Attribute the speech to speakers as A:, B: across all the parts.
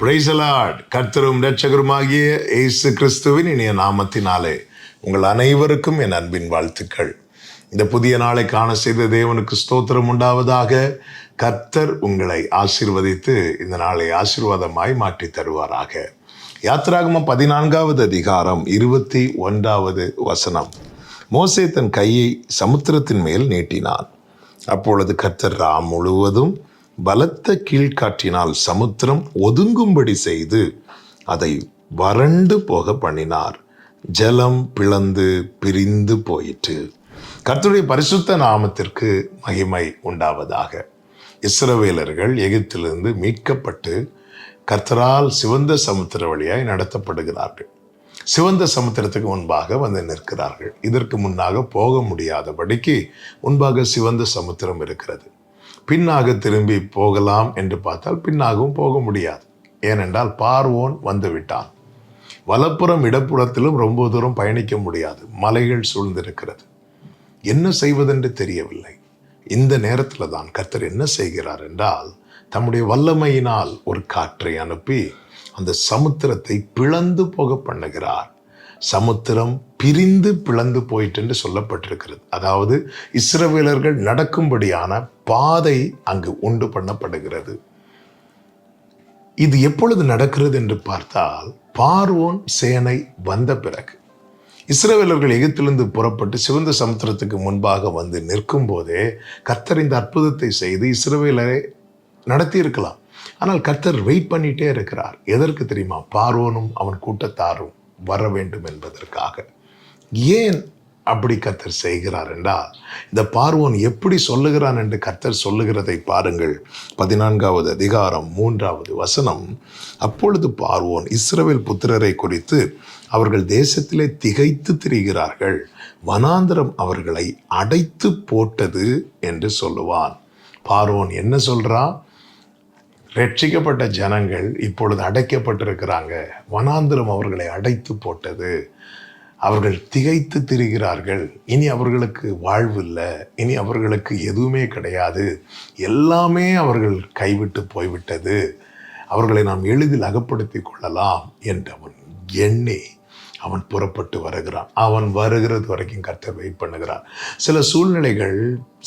A: Praise the Lord. கர்த்தரும் இரட்சகருமாகிய இயேசு கிறிஸ்துவின் இனிய நாமத்தினாலே உங்கள் அனைவருக்கும் என் அன்பின் வாழ்த்துக்கள். இந்த புதிய நாளை காண செய்த தேவனுக்கு ஸ்தோத்திரம் உண்டாவதாக. கர்த்தர் உங்களை ஆசீர்வதித்து இந்த நாளை ஆசீர்வாதமாய் மாற்றி தருவாராக. யாத்திராகமம் 14வது அதிகாரம் 21வது வசனம். மோசே தன் கையை சமுத்திரத்தின் மேல் நீட்டினான். அப்பொழுது கர்த்தர் முழுவதும் பலத்த கீழ்காற்றினால் சமுத்திரம் ஒதுங்கும்படி செய்து அதை வறண்டு போக பண்ணினார். ஜலம் பிளந்து பிரிந்து போயிற்று. கர்த்தருடைய பரிசுத்த நாமத்திற்கு மகிமை உண்டாவதாக. இஸ்ரவேலர்கள் எகிப்திலிருந்து மீட்கப்பட்டு கர்த்தரால் சிவந்த சமுத்திர வழியாய் நடத்தப்படுகிறார்கள். சிவந்த சமுத்திரத்துக்கு முன்பாக வந்து நிற்கிறார்கள். இதற்கு முன்னாக போக முடியாதபடிக்கு முன்பாக சிவந்த சமுத்திரம் இருக்கிறது. பின்னாக திரும்பி போகலாம் என்று பார்த்தால் பின்னாகவும் போக முடியாது. ஏனென்றால் பார்வோன் வந்து விட்டான். வலப்புறம் இடப்புறத்திலும் ரொம்ப தூரம் பயணிக்க முடியாது. மலைகள் சூழ்ந்திருக்கிறது. என்ன செய்வதென்று தெரியவில்லை. இந்த நேரத்தில் தான் கர்த்தர் என்ன செய்கிறார் என்றால், தம்முடைய வல்லமையினால் ஒரு காற்றை அனுப்பி அந்த சமுத்திரத்தை பிளந்து போக பண்ணுகிறார். சமுத்திரம் பிரிந்து பிளந்து போயிட்டு என்று சொல்லப்பட்டிருக்கிறது. அதாவது இஸ்ரவேலர்கள் நடக்கும்படியான பாதை அங்கு உண்டு பண்ணப்படுகிறது. இது எப்பொழுது நடக்கிறது என்று பார்த்தால், பார்வோன் சேனை வந்த பிறகு. இஸ்ரவேலர்கள் எகிப்திலிருந்து புறப்பட்டு சிவந்த சமுத்திரத்துக்கு முன்பாக வந்து நிற்கும் போதே கர்த்தர் இந்த அற்புதத்தை செய்து இஸ்ரவேலரை நடத்தி இருக்கலாம். ஆனால் கர்த்தர் வெயிட் பண்ணிட்டே இருக்கிறார். எதற்கு தெரியுமா? பார்வோனும் அவன் கூட்டத்தாரும் வர வேண்டும் என்பதற்காக. ஏன் அப்படி கர்த்தர் செய்கிறார் என்றால், இந்த பார்வோன் எப்படி சொல்லுகிறான் என்று கர்த்தர் சொல்லுகிறதை பாருங்கள். 14வது அதிகாரம் 3வது வசனம். அப்பொழுது பார்வோன் இஸ்ரவேல் புத்திரரை குறித்து, அவர்கள் தேசத்திலே திகைத்து திரிகிறார்கள், வனாந்தரம் அவர்களை அடைத்து போட்டது என்று சொல்லுவான். பார்வோன் என்ன சொல்றான்? ரட்சிக்கப்பட்ட ஜனங்கள் இப்பொழுது அடைக்கப்பட்டிருக்கிறாங்க, வனாந்திரம் அவர்களை அடைத்து போட்டது, அவர்கள் திகைத்து திரிகிறார்கள், இனி அவர்களுக்கு வாழ்வு இல்லை, இனி அவர்களுக்கு எதுவுமே கிடையாது, எல்லாமே அவர்கள் கைவிட்டு போய்விட்டது, அவர்களை நாம் எளிதில் அகப்படுத்தி கொள்ளலாம் என்றவன் எண்ணி அவன் புறப்பட்டு வருகிறான். அவன் வருகிறது வரைக்கும் கர்த்தர் வெயிட் பண்ணுகிறார். சில சூழ்நிலைகள்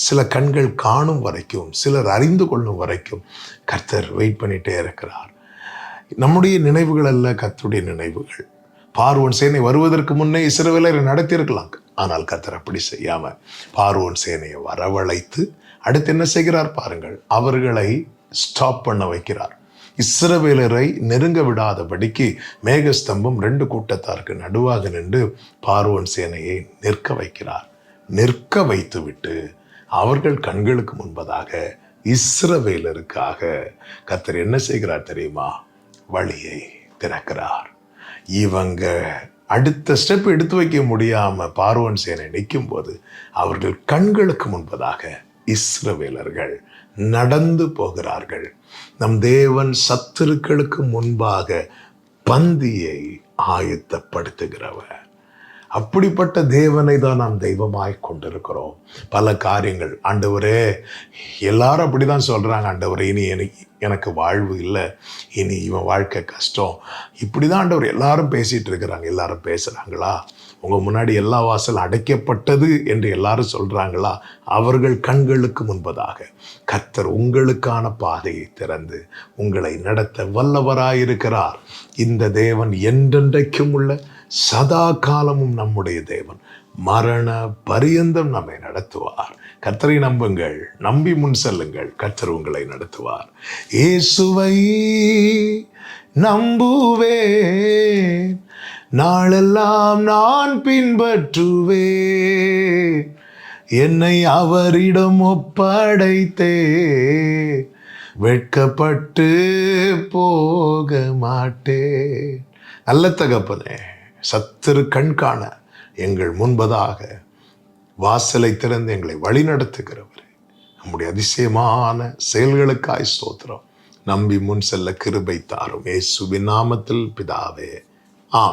A: சில கண்கள் காணும் வரைக்கும், சிலர் அறிந்து கொள்ளும் வரைக்கும் கர்த்தர் வெயிட் பண்ணிட்டே இருக்கிறார். நம்முடைய நினைவுகள் அல்ல கர்த்தருடைய நினைவுகள். பார்வோன் சேனை வருவதற்கு முன்னே இஸ்ரவேலரை நடத்தியிருக்கலாம். ஆனால் கர்த்தர் அப்படி செய்யாம பார்வோன் சேனையை வரவழைத்து அடுத்து என்ன செய்கிறார் பாருங்கள். அவர்களை ஸ்டாப் பண்ண வைக்கிறார். இஸ்ரவேலரை நெருங்க விடாதபடிக்கு மேகஸ்தம்பம் 2 கூட்டத்தாருக்கு நடுவாக நின்று பார்வோன் சேனையை நிற்க வைக்கிறார். நிற்க வைத்து விட்டு அவர்கள் கண்களுக்கு முன்பதாக இஸ்ரவேலருக்காக கர்த்தர் என்ன செய்கிறார் தெரியுமா? வழியை திறக்கிறார். இவங்க அடுத்த ஸ்டெப் எடுத்து வைக்க முடியாம பார்வோன் சேனை நிற்கும் போது அவர்கள் கண்களுக்கு முன்பதாக இஸ்ரவேலர்கள் நடந்து போகிறார்கள். நம் தேவன் சத்துருக்களுக்கு முன்பாக பந்தியை ஆயத்தப்படுத்துகிறவர். அப்படிப்பட்ட தேவனை தான் நாம் தெய்வமாய் கொண்டிருக்கிறோம். பல காரியங்கள், ஆண்டவரே, எல்லாரும் அப்படிதான் சொல்றாங்க, ஆண்டவரே இனி எனக்கு வாழ்வு இல்லை, இனி இவன் வாழ்க்கை கஷ்டம், இப்படிதான் ஆண்டவர் எல்லாரும் பேசிட்டு இருக்கிறாங்க. எல்லாரும் பேசுறாங்களா? உங்க முன்னாடி எல்லா வாசல் அடைக்கப்பட்டது என்று எல்லாரும் சொல்றாங்களா? அவர்கள் கண்களுக்கு முன்பதாக கர்த்தர் உங்களுக்கான பாதையை திறந்து உங்களை நடத்த வல்லவராயிருக்கிறார். இந்த தேவன் என்றென்றைக்கும் உள்ள சதா காலமும் நம்முடைய தேவன். மரண பரியந்தம் நம்மை நடத்துவார். கர்த்தரை நம்புங்கள், நம்பி முன் செல்லுங்கள், கர்த்தர் உங்களை நடத்துவார். இயேசுவை நம்புவேன், நாளெல்லாம் நான் பின்பற்றுவேன், என்னை அவரிடம் ஒப்படைத்தே, வெட்கப்பட்டு போக மாட்டேன். நல்ல தகப்பனே, சத்துரு கண்காண எங்கள் முன்பதாக வாசலை திறந்து எங்களை வழி நடத்துகிறவரே, நம்முடைய அதிசயமான செயல்களுக்காய் ஸ்தோத்திரம். நம்பி முன் செல்ல கிருபை தாரும். இயேசுவின் நாமத்தில் பிதாவே,